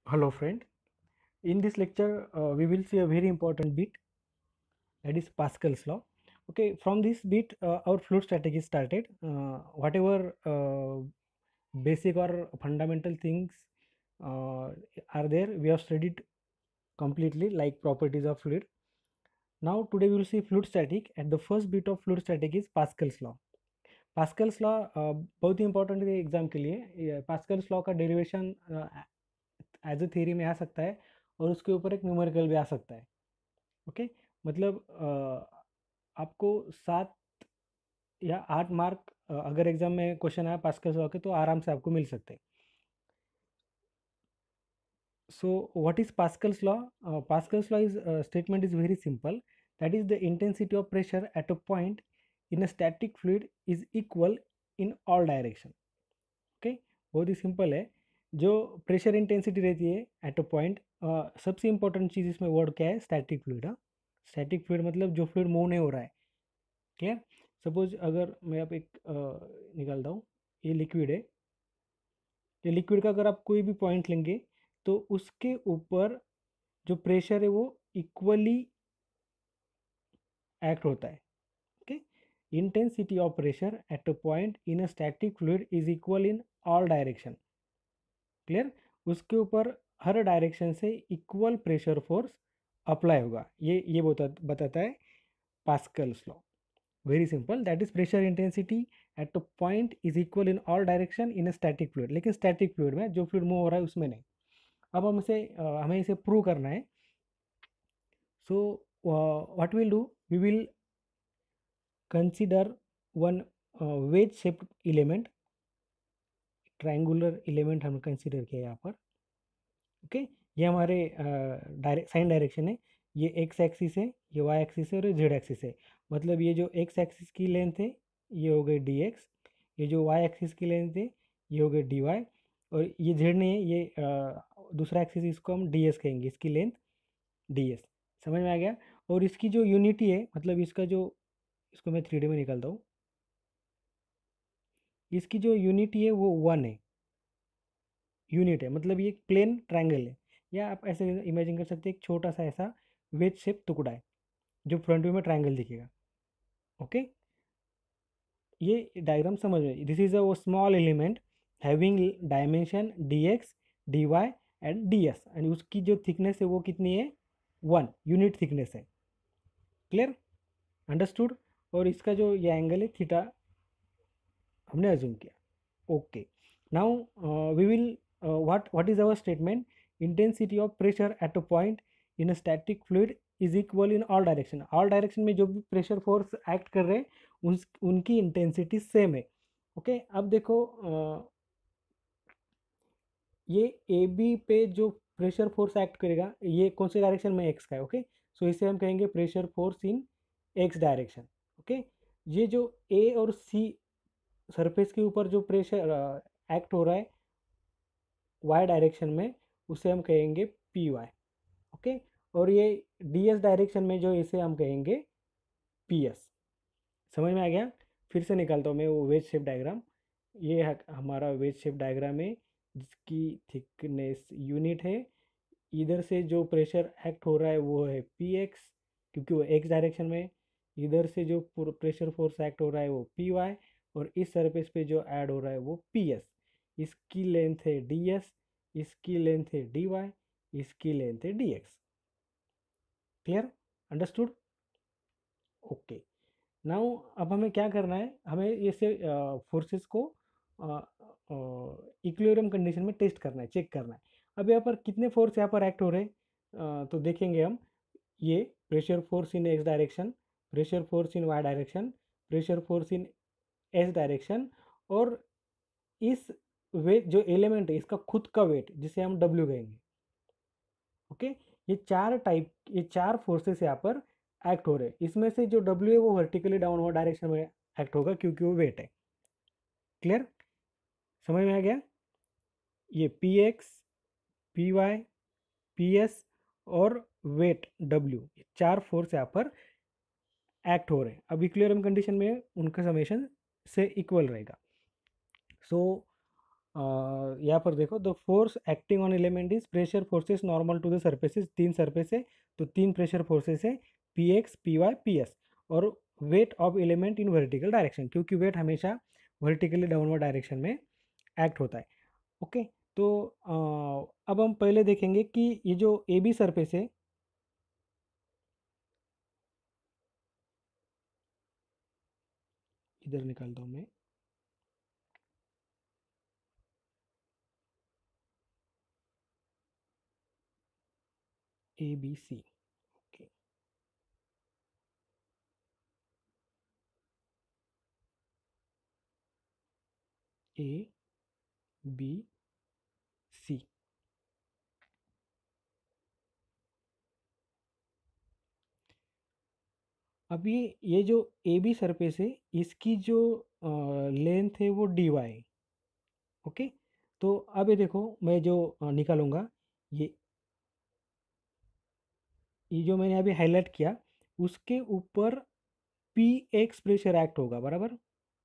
Hello friend, in this lecture we will see a very important bit, that is Pascal's law. Okay, from this bit our fluid strategy started. Whatever basic or fundamental things uh, are there, we have studied completely, like properties of fluid. Now today we will see fluid static, and the first bit of fluid static is Pascal's law. Pascal's law बहुत ही important है exam के लिए। Pascal's law का derivation as a theory में आ सकता है और उसके ऊपर एक न्यूमेरिकल भी आ सकता है। ओके, मतलब आपको 7 या 8 मार्क अगर एग्जाम में क्वेश्चन आया पास्कल्स लॉ के तो आराम से आपको मिल सकते हैं। So what is Pascal's law? Pascal's law is statement is very simple. That is, the intensity of pressure at a point in a static fluid is equal in all direction. Okay, बहुत ही simple है। जो pressure intensity रहती है eight a point, सबसे important चीज़ इसमें word क्या है? Static fluid. हाँ, स्टैटिक फ्लूइड मतलब जो फ्लूइड मूव नहीं हो रहा है। क्लियर? सपोज अगर मैं आप एक निकालता हूँ, ये लिक्विड है। ये लिक्विड का अगर आप कोई भी पॉइंट लेंगे तो उसके ऊपर जो प्रेशर है वो इक्वली एक्ट होता है। Okay, intensity of pressure at a point in a static fluid is equal in all direction. Clear? उसके ऊपर हर डायरेक्शन से इक्वल प्रेशर फोर्स अप्लाई होगा। ये बताता है Pascal's law. Very simple, that is pressure intensity at a point is equal in all direction in a static fluid. लेकिन static fluid में जो फ्लूइड मूव हो रहा है उसमें नहीं। अब हमें इसे प्रूव करना है। So what will do, we will consider one wedge shaped element, triangular element हमने कंसिडर किया यहाँ पर। ओके, ये हमारे साइन डायरेक्शन है। ये एक्स एक्सिस है, ये वाई एक्सिस है और ये जेड एक्सिस है। मतलब ये जो एक्स एक्सिस की लेंथ है ये हो गई डी एक्स, ये जो वाई एक्सिस की लेंथ है ये हो गई डी वाई, और ये जेड नहीं है, ये दूसरा एक्सिस, इसको हम डी एस कहेंगे, इसकी लेंथ डी एस। समझ में आ गया? और इसकी जो यूनिटी है, मतलब इसका जो, इसको मैं 3D में निकालता हूँ, इसकी जो यूनिटी है वो 1 है। यूनिट है मतलब ये एक प्लेन ट्रायंगल है, या आप ऐसे इमेजिन कर सकते हैं एक छोटा सा ऐसा वेज शेप टुकड़ा है जो फ्रंट व्यू में ट्रायंगल दिखेगा। ओके, ये डायग्राम समझ में, this is a small element having dimension D X D Y and D S, and उसकी जो थिकनेस है वो कितनी है? 1 यूनिट थिकनेस है। क्लियर? अंडरस्टूड? और इसका जो ये एंगल है थीटा हमने अज्यूम किया। Okay, now we will what is our statement? Intensity of pressure at a point in a static fluid is equal in all direction. All direction में जो भी प्रेशर फोर्स एक्ट कर रहे हैं उनकी इंटेंसिटी सेम है। Okay, अब देखो ये ए बी पे जो प्रेशर फोर्स एक्ट करेगा ये कौन से डायरेक्शन में? एक्स का है। ओके, सो इसे हम कहेंगे pressure force in X direction. Okay, ये जो ए और सी सरफेस के ऊपर जो प्रेशर एक्ट हो रहा है वाई डायरेक्शन में, उसे हम कहेंगे पी वाई। ओके, और ये डी एस डायरेक्शन में जो, इसे हम कहेंगे पी एस। समझ में आ गया? फिर से निकालता हूँ मैं वो वेज शेप डायग्राम। ये हमारा वेज शेप डायग्राम है जिसकी थिकनेस यूनिट है। इधर से जो प्रेशर एक्ट हो रहा है वो है पी एक्स, क्योंकि वो एक्स डायरेक्शन में है। इधर से जो प्रेशर फोर्स एक्ट हो रहा है वो पी वाई, और इस सरफेस पे जो ऐड हो रहा है वो पी एस। इसकी लेंथ है डी एस, इसकी लेंथ है डी वाई, इसकी लेंथ है D x. Clear? Understood? Okay, now अब हमें क्या करना है? हमें ये से फोर्सेस को इक्विलिब्रियम कंडीशन में टेस्ट करना है, चेक करना है। अब यहाँ पर कितने फोर्स यहाँ पर एक्ट हो रहे हैं? तो देखेंगे हम, ये pressure force in X direction, pressure force in Y direction, pressure force in S direction, और इस वेट जो एलिमेंट है इसका खुद का वेट जिसे हम डब्ल्यू कहेंगे। ओके, ये चार फोर्सेस यहाँ पर एक्ट हो रहे हैं। इसमें से जो डब्ल्यू है वो वर्टिकली डाउनवर्ड डायरेक्शन में एक्ट होगा क्योंकि वो वेट है। क्लियर? समझ में आ गया? ये P X, P Y, P S और वेट डब्ल्यू, चार फोर्स यहाँ पर एक्ट हो रहे हैं। अब इक्विलिब्रियम कंडीशन में उनका समेशन से इक्वल रहेगा। सो यहाँ पर देखो, the force acting on element is pressure forces normal to the surfaces. 3 surface है तो 3 प्रेशर फोर्सेस है, P X, P Y, P S. और weight of element in vertical direction, क्योंकि वेट हमेशा वर्टिकली डाउनवर्ड डायरेक्शन में act होता है। Okay, तो अब हम पहले देखेंगे कि ये जो ए बी सरफेस है, इधर निकालता हूँ मैं, A B C. Okay, A B C. अब ये जो ए बी सरफेस है, इसकी जो लेंथ है वो डी वाई। ओके, तो अब ये देखो, मैं जो निकालूंगा, ये ये जो मैंने अभी हाईलाइट किया, उसके ऊपर पी एक्स प्रेशर एक्ट होगा, बराबर।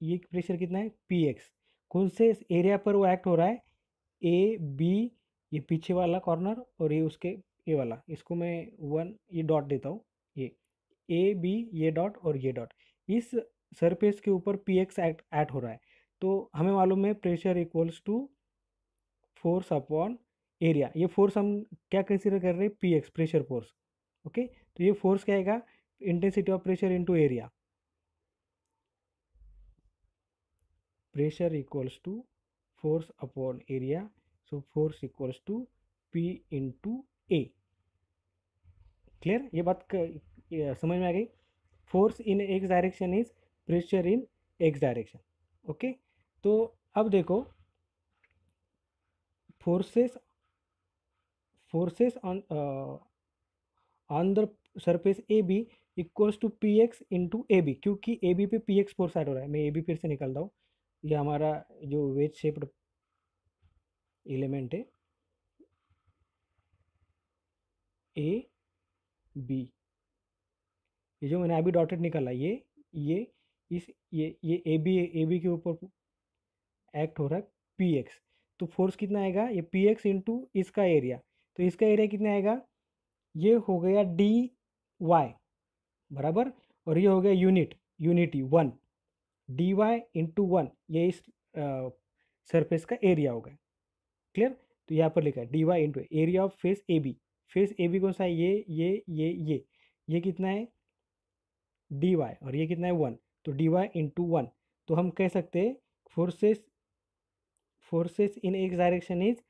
ये प्रेशर कितना है, पी एक्स। कौन से एरिया पर वो एक्ट हो रहा है, ए बी, ये पीछे वाला कॉर्नर, और ये उसके ये वाला, इसको मैं वन ये डॉट देता हूँ, ये ए बी, ये डॉट और ये डॉट, इस सरफेस के ऊपर पी एक्स एक्ट हो रहा है। तो हमें मालूम है pressure equals to force upon area. ये फोर्स हम क्या कंसीडर कर रहे हैं, P X, pressure force. Okay, तो ये फोर्स क्या आएगा, intensity of pressure into area. Pressure equals to force upon area, so force equals to P into A. Clear, ये बात ये समझ में आ गई। Force in X direction is pressure in X direction. Okay, तो अब देखो, forces forces on the surface A B equals to P X into A B, क्योंकि ए बी पे पी एक्स फोर्स ऐड हो रहा है। मैं ए बी फिर से निकालता हूँ। ये हमारा जो वेज शेप्ड एलिमेंट है, ए बी, ये जो मैंने अभी डॉटेड निकाला, ये इस ये ए बी के ऊपर एक्ट हो रहा है पी एक्स। तो फोर्स कितना आएगा, ये पी एक्स इंटू इसका एरिया। तो इसका एरिया कितना आएगा, ये हो गया डी वाई, बराबर। और ये हो गया unity one, D Y into one, ये इस सरफेस का एरिया हो गया। क्लियर, तो यहाँ पर लिखा है D Y into area of face A B. Face A B कौन सा है, ये कितना है, डी वाई, और ये कितना है, वन। तो डी वाई इंटू वन। तो हम कह सकते हैं forces forces in X direction is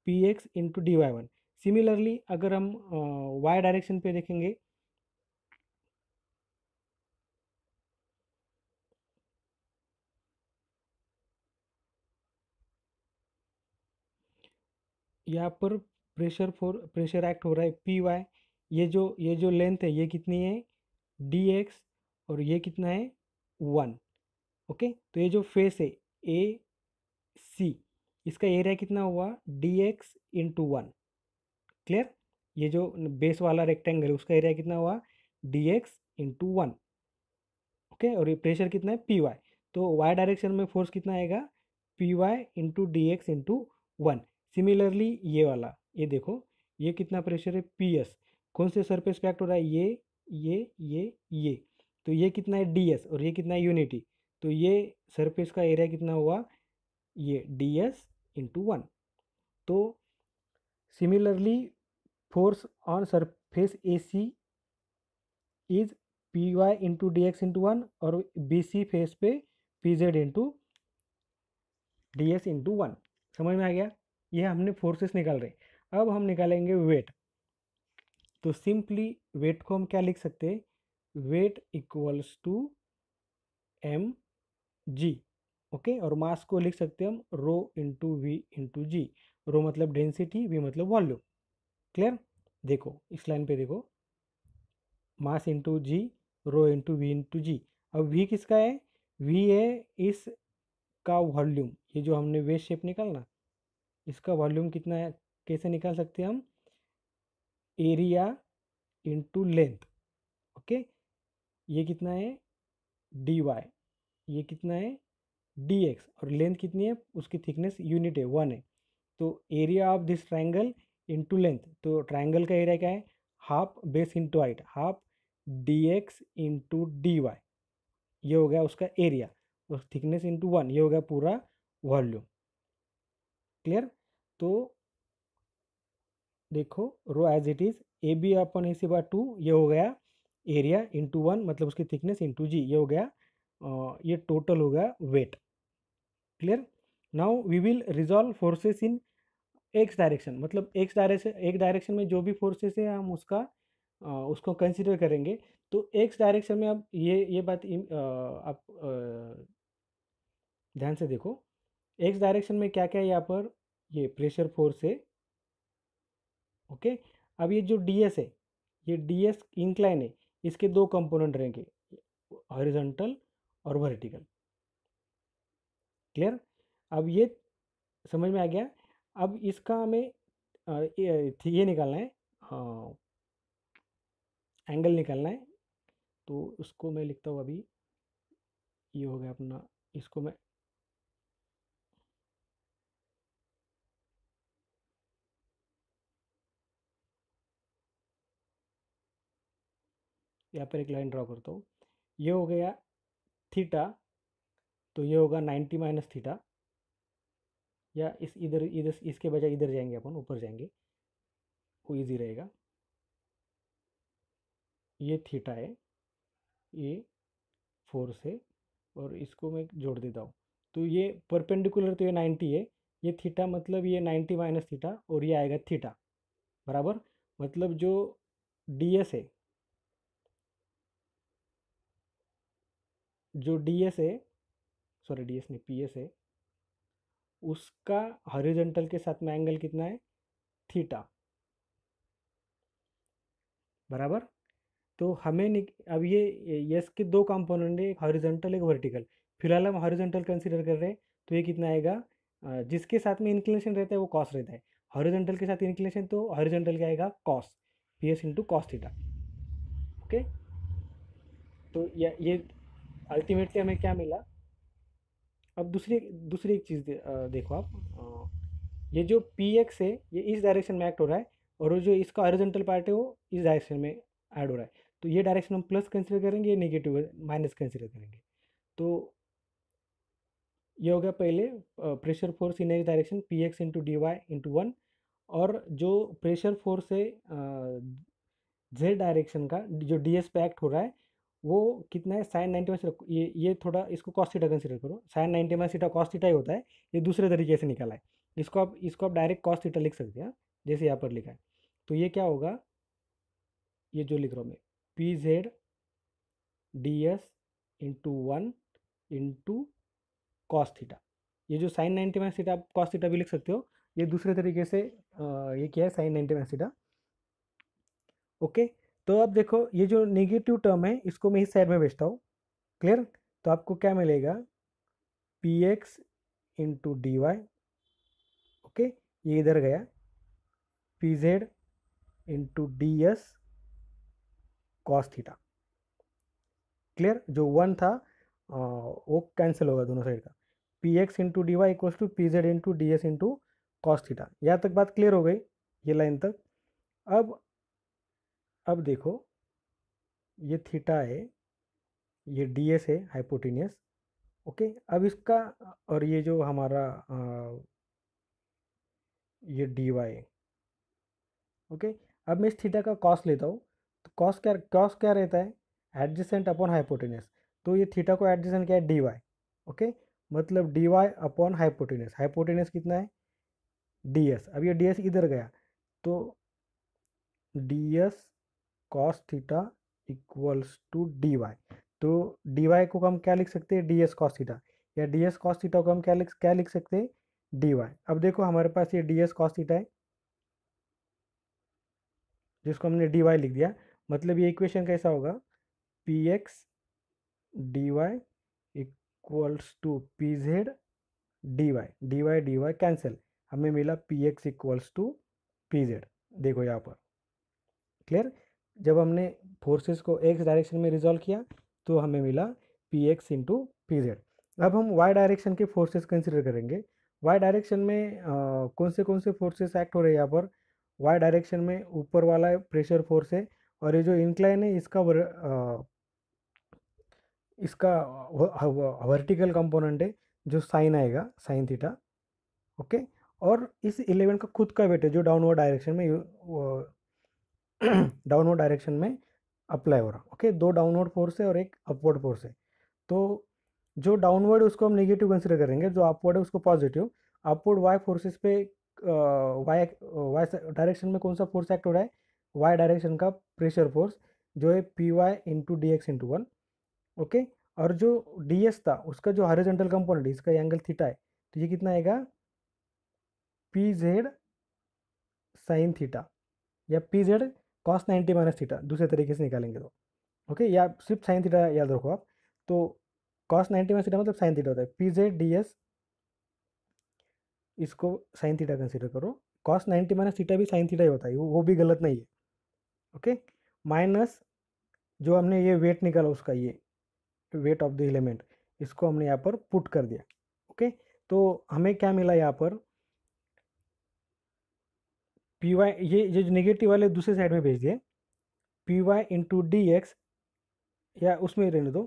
P X into D Y one. Similarly अगर हम वाई डायरेक्शन पे देखेंगे, यहाँ पर प्रेशर एक्ट हो रहा है पी वाई। ये जो लेंथ है, ये कितनी है, डी एक्स, और ये कितना है, वन। ओके, तो ये जो फेस है ए सी, इसका एरिया कितना हुआ, D X into one. Clear, ये जो बेस वाला रेक्टेंगल है, उसका एरिया कितना हुआ, D X into one. Okay, और ये प्रेशर कितना है, पी वाई। तो वाई डायरेक्शन में फोर्स कितना आएगा, P Y into D X into one. Similarly ये वाला, ये देखो, ये कितना प्रेशर है, पी एस। कौन से सरफेस पे एक्ट हो रहा है, ये तो ये कितना है, डी एस, और ये कितना है, यूनिटी। तो ये सरफेस का एरिया कितना हुआ, ये डी एस इंटू वन। तो similarly force on surface A C is P Y into D X into one, और बी सी फेस पे P Z into D S into one. समझ में आ गया, ये हमने फोर्सेस निकाल रहे। अब हम निकालेंगे वेट। तो सिंपली वेट को हम क्या लिख सकते हैं, weight equals to M G. Okay, और मास को लिख सकते हैं हम rho into V into G. Rho मतलब डेंसिटी, वी मतलब वॉल्यूम। क्लियर, देखो इस लाइन पे देखो, mass into G, rho into V into G. अब वी किसका है, वी है इस का वॉल्यूम। ये जो हमने वेव शेप निकालना, इसका वॉल्यूम कितना है, कैसे निकाल सकते हैं हम, एरिया इंटू लेंथ। ओके, ये कितना है, डी वाई, ये कितना है, डी एक्स, और लेंथ कितनी है, उसकी थिकनेस यूनिट है 1 है। तो area of this triangle into length, तो ट्राइंगल का एरिया क्या है, half base into height, half D X into D Y, ये हो गया उसका एरिया, और थिकनेस इंटू 1, ये हो गया पूरा वॉल्यूम। क्लियर। तो देखो rho as it is, A B upon A C bar 2, ये हो गया एरिया इंटू 1, मतलब उसकी थिकनेस इंटू जी, ये हो गया ये टोटल हो गया weight. Clear. Now we will resolve forces in X direction, मतलब एक्स डायरेक्शन, एक डायरेक्शन में जो भी फोर्सेस है हम उसका उसको कंसिडर करेंगे। तो एक्स डायरेक्शन में अब ये बात आप ध्यान से देखो, एक्स डायरेक्शन में क्या क्या है यहाँ पर, ये प्रेशर फोर्स है। ओके। अब ये जो डी एस है, ये डी एस इंक्लाइन है, इसके दो कंपोनेंट रहेंगे, हॉरिजॉन्टल और वर्टिकल। क्लियर। अब ये समझ में आ गया। अब इसका हमें ये निकालना है, एंगल निकालना है। तो उसको मैं लिखता हूँ अभी, ये हो गया अपना, इसको मैं यहाँ पर एक लाइन ड्रॉ करता हूँ, ये हो गया थीटा, तो ये होगा 90 माइनस थीटा, या इस इधर इधर इसके बजाय इधर जाएंगे अपन, ऊपर जाएंगे, वो इजी रहेगा। ये थीटा है, ये फोर्स है, और इसको मैं जोड़ देता हूँ। तो ये परपेंडिकुलर, तो ये 90 है, ये थीटा मतलब ये 90 माइनस थीटा, और ये आएगा थीटा बराबर, मतलब जो डी एस है, जो डी एस है, सॉरी डी एस नहीं पी एस है, उसका हॉरिजॉन्टल के साथ में एंगल कितना है, थीटा बराबर। तो हमें अब ये यस के दो कंपोनेंट है, एक हॉरिजॉन्टल एक वर्टिकल, फिलहाल हम हॉरिजॉन्टल कंसीडर कर रहे हैं। तो ये कितना आएगा, जिसके साथ में इंक्लिनेशन रहता है वो कॉस रहता है, हॉरिजॉन्टल के साथ इंक्लिनेशन, तो हॉरिजॉन्टल क्या आएगा, cos, P S into cos theta. Okay. तो ये अल्टीमेटली हमें क्या मिला। अब दूसरी दूसरी एक चीज़ देखो आप, ये जो पी एक्स है, ये इस डायरेक्शन में एक्ट हो रहा है, और वो जो इसका हॉरिजॉन्टल पार्ट है वो इस डायरेक्शन में ऐड हो रहा है। तो ये डायरेक्शन हम प्लस कंसिडर करेंगे, ये नेगेटिव माइनस कंसिडर करेंगे। तो ये हो गया पहले pressure force in X direction, P X into D Y into 1, और जो प्रेशर फोर्स है जेड डायरेक्शन का, जो डी एस पे एक्ट हो रहा है, वो कितना है, साइन 90 में से ये थोड़ा इसको कॉस थीटा कंसिडर करो, साइन 90 में थीटा कॉस थीटा ही होता है, ये दूसरे तरीके से निकाला है। इसको आप डायरेक्ट कॉस थीटा लिख सकते हैं, जैसे यहाँ पर लिखा है। तो ये क्या होगा, ये जो लिख रहा हूँ मैं, P Z D S into 1 into cos theta, ये जो साइन 90 माइनस थीटा आप कॉस थीटा भी लिख सकते हो, ये दूसरे तरीके से ये क्या है, साइन 90 माइनस थीटा। ओके। तो अब देखो ये जो नेगेटिव टर्म है, इसको मैं इस साइड में भेजता हूँ। क्लियर। तो आपको क्या मिलेगा, P X into D Y, okay, ये इधर गया, P Z into D S cos theta. Clear. जो 1 था वो कैंसिल होगा दोनों साइड का, P X into D Y equals to P Z into D S into cos theta. यहाँ तक बात क्लियर हो गई, ये लाइन तक। अब देखो, ये थीटा है, ये डी एस है हाइपोटेनियस। ओके। अब इसका, और ये जो हमारा ये डी वाई है। ओके। अब मैं इस थीटा का कॉस लेता हूँ, तो कॉस क्या रहता है, एडजेसेंट अपॉन हाइपोटेनियस। तो ये थीटा को एडजेसेंट क्या है, डी वाई। ओके। मतलब D Y upon hypotenuse, hypotenuse कितना है, डी एस। अब ये डी एस इधर गया, तो D S cos theta equals to D Y. तो डी वाई को हम क्या लिख सकते हैं, डी एस कॉस थीटा, या डी एस कॉस थीटा को हम क्या लिख सकते हैं, डी वाई। अब देखो हमारे पास ये डी एस कॉस थीटा है, जिसको हमने डी वाई लिख दिया, मतलब ये इक्वेशन कैसा होगा, P X D Y equals to P Z D Y cancel, हमें मिला P X equals to P Z. देखो यहाँ पर। क्लियर। जब हमने फोर्सेस को एक्स डायरेक्शन में रिजॉल्व किया, तो हमें मिला P X into P Z. अब हम वाई डायरेक्शन के फोर्सेस कंसिडर करेंगे। वाई डायरेक्शन में कौन से फोर्सेस एक्ट हो रहे हैं यहाँ पर। वाई डायरेक्शन में ऊपर वाला प्रेशर फोर्स है, और ये जो इंक्लाइन है इसका वर्टिकल कंपोनेंट है जो साइन आएगा, साइन थीटा। ओके, और इस एलिमेंट का खुद का वेट है जो डाउनवर्ड डायरेक्शन में डाउनवर्ड डायरेक्शन में अप्लाई हो रहा। ओके, दो डाउनवर्ड फोर्स है और एक अपवर्ड फोर्स है। तो जो डाउनवर्ड है उसको हम नेगेटिव कंसिडर करेंगे, जो अपवर्ड है उसको पॉजिटिव। अपवर्ड वाई फोर्सेस पे वाई वाई डायरेक्शन में कौन सा फोर्स एक्ट हो रहा है, वाई डायरेक्शन का प्रेशर फोर्स जो है P Y into D X into one. Okay, और जो डी एस था उसका जो हॉरिजॉन्टल कंपोनेंट इसका एंगल थीटा है, तो ये कितना आएगा, पी जेड साइन थीटा, या P Z cos 90 minus theta, दूसरे तरीके से निकालेंगे तो। ओके, या सिर्फ साइन थीटा याद रखो आप। तो कॉस 90 माइनस थीटा मतलब साइन थीटा होता है, पी जेड डी एस, इसको साइन थीटा कंसिडर करो। कॉस 90 माइनस थीटा भी साइन थीटा ही होता है, वो भी गलत नहीं है। ओके, माइनस जो हमने ये वेट निकाला उसका, ये वेट ऑफ द एलिमेंट, इसको हमने यहाँ पर पुट कर दिया। ओके, तो हमें क्या मिला यहाँ पर, पी वाई, ये जो नेगेटिव वाले दूसरे साइड में भेज दिए, P Y into D X, या उसमें रहने दो,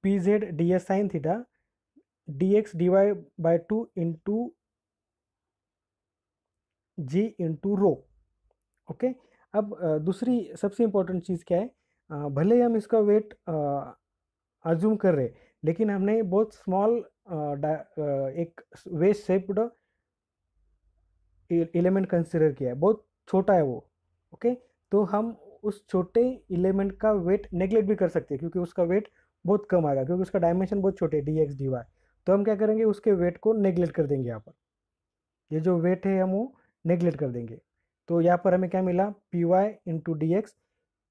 P Z D S sine theta D X D Y by two into G into rho. Okay, अब दूसरी सबसे इम्पोर्टेंट चीज़ क्या है, भले ही हम इसका वेट अज्यूम कर रहे, लेकिन हमने बहुत स्मॉल एक वेस्ट शेप्ड एलिमेंट कंसिडर किया है, बहुत छोटा है वो। ओके, तो हम उस छोटे एलिमेंट का वेट नेग्लेक्ट भी कर सकते हैं, क्योंकि उसका वेट बहुत कम आएगा, क्योंकि उसका डायमेंशन बहुत छोटे डी एक्स डी वाई। तो हम क्या करेंगे, उसके वेट को नेग्लेक्ट कर देंगे यहाँ पर, ये जो वेट है हम वो नेग्लेक्ट कर देंगे। तो यहाँ पर हमें क्या मिला, P Y into D X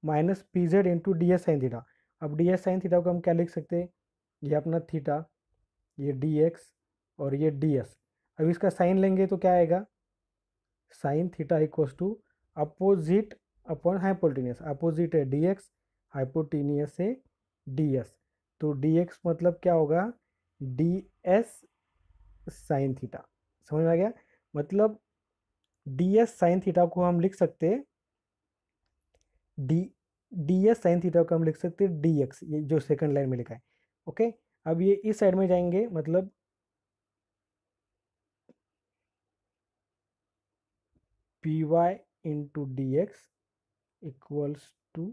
minus P Z into D S sine theta. अब डी एस साइन थीटा को हम क्या लिख सकते हैं, ये अपना थीटा, ये डी एक्स और ये डी एस। अब इसका साइन लेंगे तो क्या आएगा, sine theta equals to opposite upon hypotenuse. Opposite है डी एक्स, हाइपोटेनियस है डी एस। तो डी एक्स मतलब क्या होगा, डी एस साइन थीटा। समझ में आ गया, मतलब डी एस साइन थीटा को हम लिख सकते हैं D D S sine theta को हम लिख सकते हैं डी एक्स, ये जो सेकंड लाइन में लिखा है। ओके, अब ये इस साइड में जाएंगे, मतलब P Y into D X equals to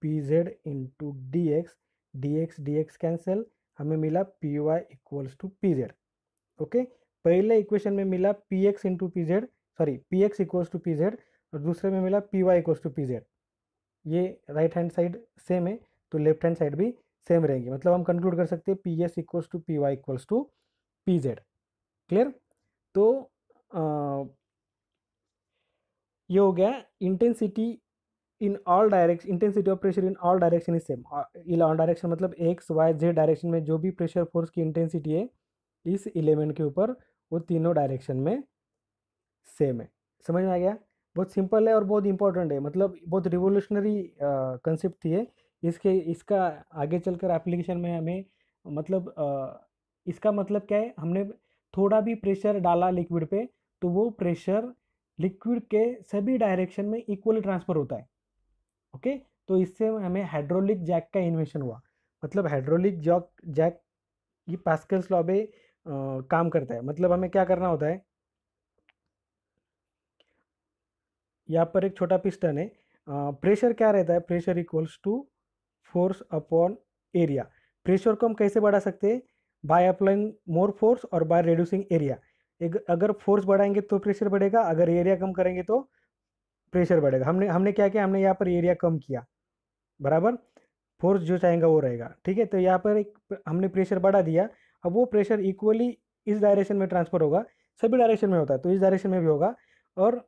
P Z into D X cancel, हमें मिला P Y equals to P Z. Okay, पहले इक्वेशन में मिला P X into P Z, sorry P X equals to P Z, और दूसरे में मिला P Y equals to P Z. ये राइट हैंड साइड सेम है, तो लेफ्ट हैंड साइड भी सेम रहेंगी, मतलब हम कंक्लूड कर सकते हैं P S equals to P Y equals to P Z. Clear. तो ये हो गया intensity in all direction, intensity of pressure in all direction is same. In all direction मतलब एक्स वाई जेड डायरेक्शन में जो भी प्रेशर फोर्स की intensity है इस एलिमेंट के ऊपर, वो तीनों डायरेक्शन में सेम है। समझ में आ गया, बहुत सिंपल है और बहुत इंपॉर्टेंट है, मतलब बहुत रिवोल्यूशनरी कंसेप्ट थी ये। इसका आगे चलकर एप्लीकेशन में हमें, मतलब इसका मतलब क्या है, हमने थोड़ा भी प्रेशर डाला लिक्विड पे तो वो प्रेशर लिक्विड के सभी डायरेक्शन में इक्वली ट्रांसफर होता है। ओके, तो इससे हमें हाइड्रोलिक जैक का इन्वेंशन हुआ। मतलब हाइड्रोलिक जैक ये पास्कल्स लॉ पे काम करता है। मतलब हमें क्या करना होता है, यहाँ पर एक छोटा पिस्टन है, प्रेशर क्या रहता है, pressure equals to force upon area. Pressure को हम कैसे बढ़ा सकते हैं, बाय अप्लाइंग मोर फोर्स और बाय रिड्यूसिंग एरिया। अगर फोर्स बढ़ाएंगे तो प्रेशर बढ़ेगा, अगर एरिया कम करेंगे तो प्रेशर बढ़ेगा। हमने हमने क्या किया, हमने यहाँ पर एरिया कम किया, बराबर, फोर्स जो चाहेगा वो रहेगा। ठीक है, तो यहाँ पर एक हमने प्रेशर बढ़ा दिया, अब वो प्रेशर इक्वली इस डायरेक्शन में ट्रांसफर होगा, सभी डायरेक्शन में होता है तो इस डायरेक्शन में भी होगा। और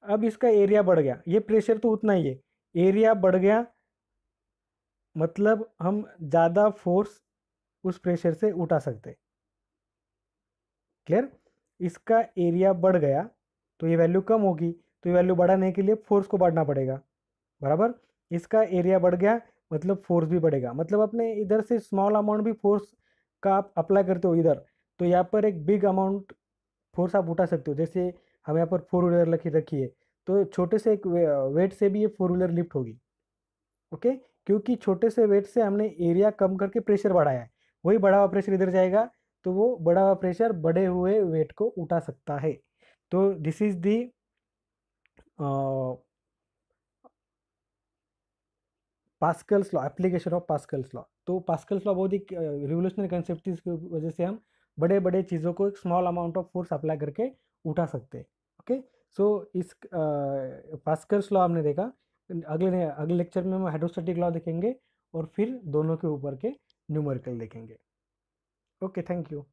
अब इसका एरिया बढ़ गया, ये प्रेशर तो उतना ही है, एरिया बढ़ गया, मतलब हम ज़्यादा फोर्स उस प्रेशर से उठा सकते हैं। क्लियर, इसका एरिया बढ़ गया तो ये वैल्यू कम होगी, तो ये वैल्यू बढ़ाने के लिए फोर्स को बढ़ाना पड़ेगा, बराबर। इसका एरिया बढ़ गया मतलब फोर्स भी बढ़ेगा, मतलब अपने इधर से स्मॉल अमाउंट भी फोर्स का आप अप्लाई करते हो इधर, तो यहाँ पर एक बिग अमाउंट फोर्स आप उठा सकते हो। जैसे हम यहाँ पर 4 व्हीलर रखी है, तो छोटे से एक वेट से भी ये 4 व्हीलर लिफ्ट होगी। ओके, क्योंकि छोटे से वेट से हमने एरिया कम करके प्रेशर बढ़ाया है, वही बढ़ा हुआ प्रेशर इधर जाएगा, तो वो बढ़ा हुआ प्रेशर बढ़े हुए वेट को उठा सकता है। तो this is the Pascal's law, application of Pascal's law. तो पास्कल्स लॉ बहुत ही रिवोल्यूशनरी कंसेप्ट, इसकी वजह से हम बड़े बड़े चीज़ों को एक small amount of force apply करके उठा सकते हैं। ओके, सो इस पास्कल्स लॉ हमने देखा। अगले लेक्चर में हम हाइड्रोस्टैटिक लॉ देखेंगे और फिर दोनों के ऊपर के न्यूमेरिकल देखेंगे। Okay, thank you.